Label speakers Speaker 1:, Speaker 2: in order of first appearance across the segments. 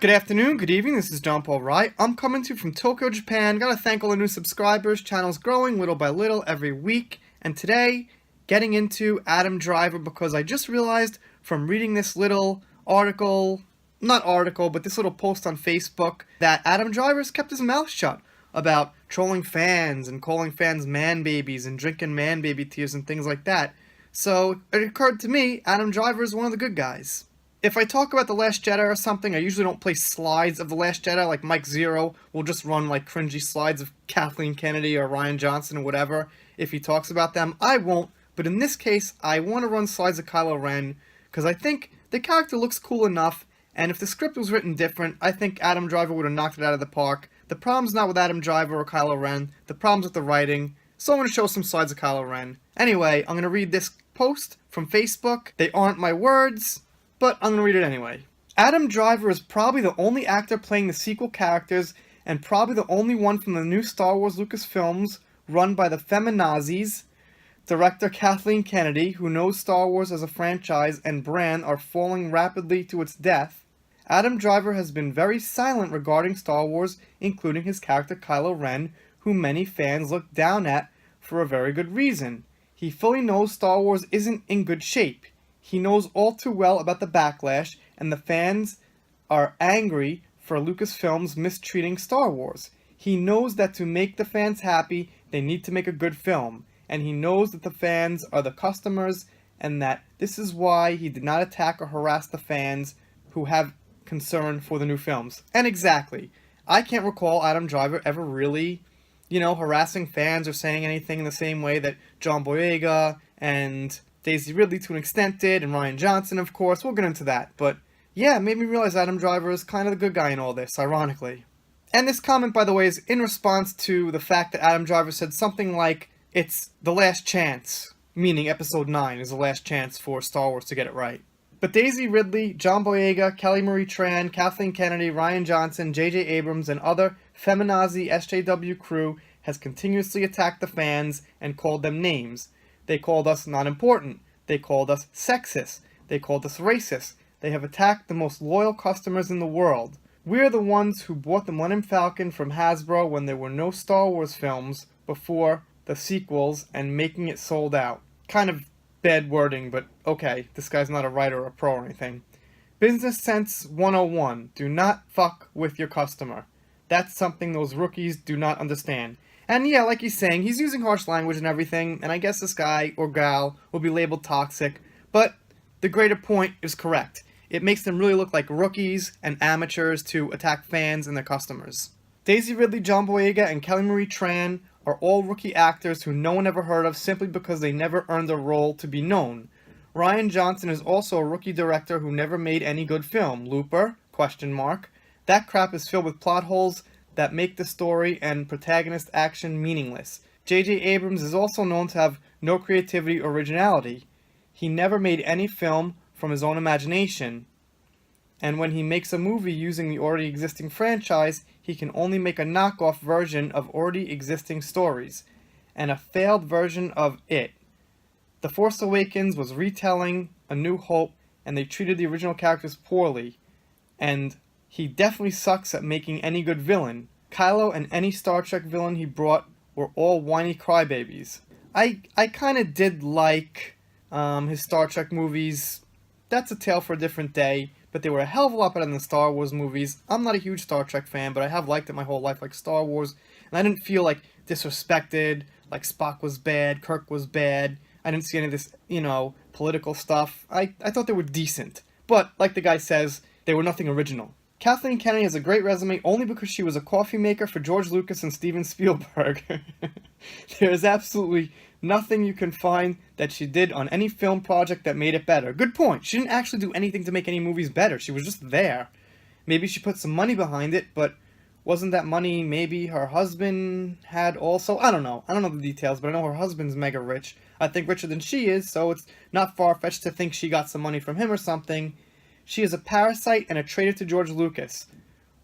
Speaker 1: Good afternoon, good evening, this is John Paul Wright. I'm coming to you from Tokyo, Japan. Gotta thank all the new subscribers. Channel's growing little by little every week. And today, getting into Adam Driver because I just realized from reading this little article, not article, but this little post on Facebook, that Adam Driver's kept his mouth shut about trolling fans and calling fans man babies and drinking man baby tears and things like that. So it occurred to me, Adam Driver is one of the good guys. If I talk about The Last Jedi or something, I usually don't play slides of The Last Jedi, like Mike Zero will just run like cringy slides of Kathleen Kennedy or Rian Johnson or whatever. If he talks about them, I won't, but in this case, I want to run slides of Kylo Ren, because I think the character looks cool enough, and if the script was written different, I think Adam Driver would have knocked it out of the park. The problem's not with Adam Driver or Kylo Ren, the problem's with the writing, so I'm going to show some slides of Kylo Ren. Anyway, I'm going to read this post from Facebook. They aren't my words, but I'm going to read it anyway. Adam Driver is probably the only actor playing the sequel characters and probably the only one from the new Star Wars Lucasfilms run by the feminazis. Director Kathleen Kennedy, who knows Star Wars as a franchise and brand are falling rapidly to its death. Adam Driver has been very silent regarding Star Wars, including his character Kylo Ren, who many fans look down at for a very good reason. He fully knows Star Wars isn't in good shape. He knows all too well about the backlash, and the fans are angry for Lucasfilms mistreating Star Wars. He knows that to make the fans happy, they need to make a good film, and he knows that the fans are the customers, and that this is why he did not attack or harass the fans who have concern for the new films. And exactly, I can't recall Adam Driver ever really, harassing fans or saying anything in the same way that John Boyega and Daisy Ridley to an extent did, and Rian Johnson, of course. We'll get into that. But yeah, it made me realize Adam Driver is kind of the good guy in all this, ironically. And this comment, by the way, is in response to the fact that Adam Driver said something like, it's the last chance, meaning Episode 9 is the last chance for Star Wars to get it right. But Daisy Ridley, John Boyega, Kelly Marie Tran, Kathleen Kennedy, Rian Johnson, J.J. Abrams, and other feminazi SJW crew has continuously attacked the fans and called them names. They called us not important. They called us sexist. They called us racist. They have attacked the most loyal customers in the world. We're the ones who bought the Millennium Falcon from Hasbro when there were no Star Wars films before the sequels and making it sold out. Kind of bad wording, but okay, this guy's not a writer or a pro or anything. Business Sense 101. Do not fuck with your customer. That's something those rookies do not understand. And yeah, like he's saying, he's using harsh language and everything, and I guess this guy or gal will be labeled toxic, but the greater point is correct. It makes them really look like rookies and amateurs to attack fans and their customers. Daisy Ridley, John Boyega, and Kelly Marie Tran are all rookie actors who no one ever heard of simply because they never earned a role to be known. Rian Johnson is also a rookie director who never made any good film. Looper? ? That crap is filled with plot holes that make the story and protagonist action meaningless. J.J. Abrams is also known to have no creativity or originality. He never made any film from his own imagination. And when he makes a movie using the already existing franchise, he can only make a knockoff version of already existing stories, and a failed version of it. The Force Awakens was retelling A New Hope, and they treated the original characters poorly, and he definitely sucks at making any good villain. Kylo and any Star Trek villain he brought were all whiny crybabies. I kind of did like his Star Trek movies. That's a tale for a different day, but they were a hell of a lot better than the Star Wars movies. I'm not a huge Star Trek fan, but I have liked it my whole life, like Star Wars, and I didn't feel like disrespected, like Spock was bad, Kirk was bad. I didn't see any of this, political stuff. I thought they were decent, but like the guy says, they were nothing original. Kathleen Kennedy has a great resume only because she was a coffee maker for George Lucas and Steven Spielberg. There is absolutely nothing you can find that she did on any film project that made it better. Good point. She didn't actually do anything to make any movies better. She was just there. Maybe she put some money behind it, but wasn't that money maybe her husband had also? I don't know. I don't know the details, but I know her husband's mega rich. I think richer than she is, so it's not far-fetched to think she got some money from him or something. She is a parasite and a traitor to George Lucas.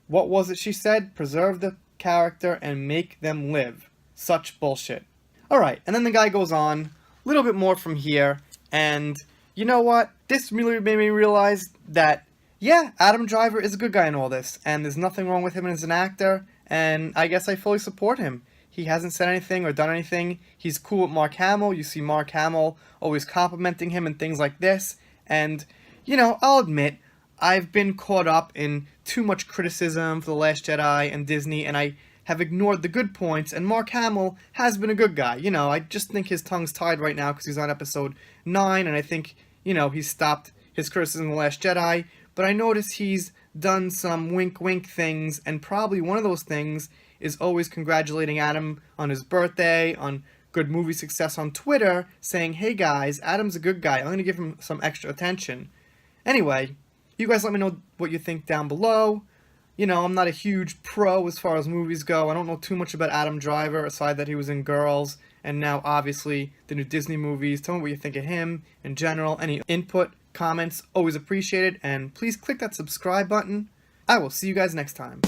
Speaker 1: What was it she said? Preserve the character and make them live. Such bullshit. Alright, and then the guy goes on, a little bit more from here, and you know what? This really made me realize that yeah, Adam Driver is a good guy in all this, and there's nothing wrong with him as an actor, and I guess I fully support him. He hasn't said anything or done anything. He's cool with Mark Hamill. You see Mark Hamill always complimenting him and things like this. And, I'll admit, I've been caught up in too much criticism for The Last Jedi and Disney, and I have ignored the good points, and Mark Hamill has been a good guy. I just think his tongue's tied right now because he's on episode 9, and I think, he's stopped his criticism of The Last Jedi, but I notice he's done some wink-wink things, and probably one of those things is always congratulating Adam on his birthday, on good movie success on Twitter, saying, hey guys, Adam's a good guy, I'm going to give him some extra attention. Anyway, you guys let me know what you think down below. I'm not a huge pro as far as movies go. I don't know too much about Adam Driver, aside that he was in Girls, and now obviously the new Disney movies. Tell me what you think of him in general. Any input, comments, always appreciated, and please click that subscribe button. I will see you guys next time.